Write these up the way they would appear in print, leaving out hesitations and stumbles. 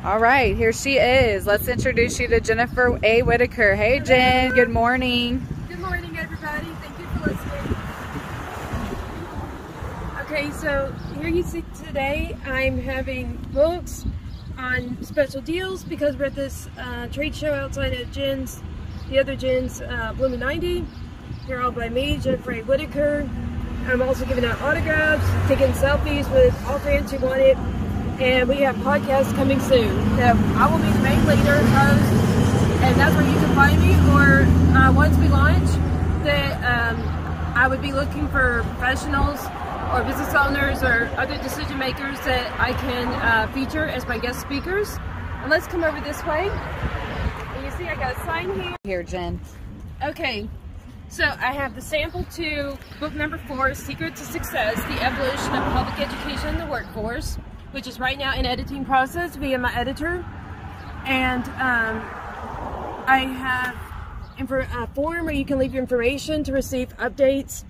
All right, here she is. Let's introduce you to Jennifer A. Whitaker. Hey, Jen. Good morning. Good morning, everybody. Thank you for listening. Okay, so here you see today I'm having books on special deals because we're at this trade show outside of Jen's, the other Jen's Blooming 90. Here all by me, Jennifer A. Whitaker. I'm also giving out autographs, taking selfies with all fans who want it. And we have podcasts coming soon that I will be the main leader, host, and that's where you can find me. Or once we launch, that I would be looking for professionals or business owners or other decision makers that I can feature as my guest speakers. And let's come over this way. And you see I got a sign here. Here, Jen. Okay, so I have the sample to book number 4, Secret to Success, The Evolution of Public Education in the Workforce, which is right now in editing process via my editor. And I have a form where you can leave your information to receive updates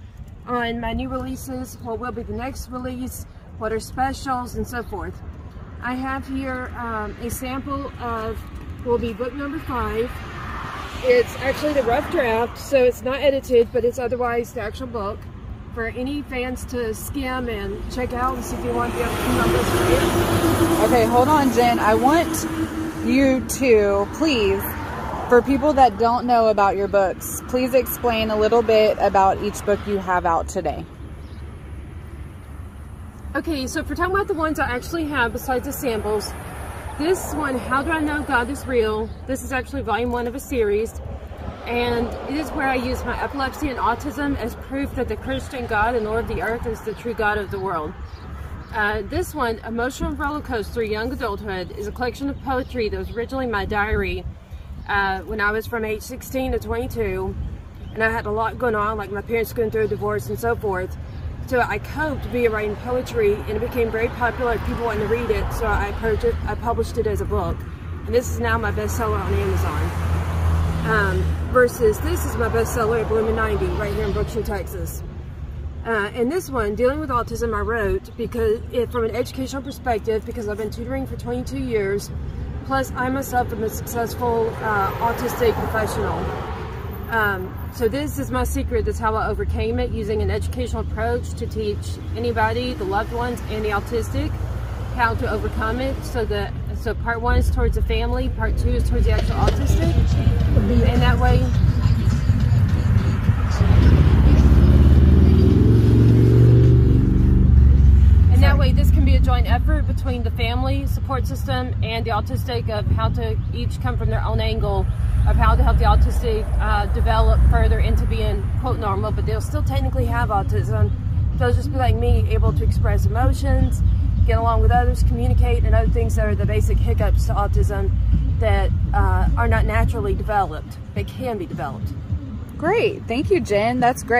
on my new releases, what will be the next release, what are specials, and so forth. I have here a sample of what will be book number 5. It's actually the rough draft, so it's not edited, but it's otherwise the actual book for any fans to skim and check out and see if you want the other on this review. Okay, hold on, Jen. I want you to, please, for people that don't know about your books, please explain a little bit about each book you have out today. Okay, so if we're talking about the ones I actually have besides the samples, this one, How Do I Know God Is Real? This is actually volume 1 of a series. And it is where I use my epilepsy and autism as proof that the Christian God and Lord of the earth is the true God of the world. This one, Emotional Roller Coaster, Young Adulthood, is a collection of poetry that was originally my diary when I was from age 16 to 22. And I had a lot going on, like my parents going through a divorce and so forth. So I coped via writing poetry, and it became very popular. People wanted to read it, so I published it as a book. And this is now my bestseller on Amazon. Versus this is my bestseller at Blooming 90 right here in Brookshire, Texas. And this one, Dealing with Autism, I wrote because from an educational perspective, because I've been tutoring for 22 years, plus I myself am a successful autistic professional. So this is my secret. That's how I overcame it, using an educational approach to teach anybody, the loved ones and the autistic, how to overcome it. So part 1 is towards the family, part 2 is towards the actual autistic, and that way this can be a joint effort between the family support system and the autistic, of how to each come from their own angle of how to help the autistic develop further into being, quote, normal, but they'll still technically have autism. They'll just be like me, able to express emotions, get along with others, communicate, and other things that are the basic hiccups to autism that are not naturally developed. They can be developed. Great. Thank you, Jen. That's great.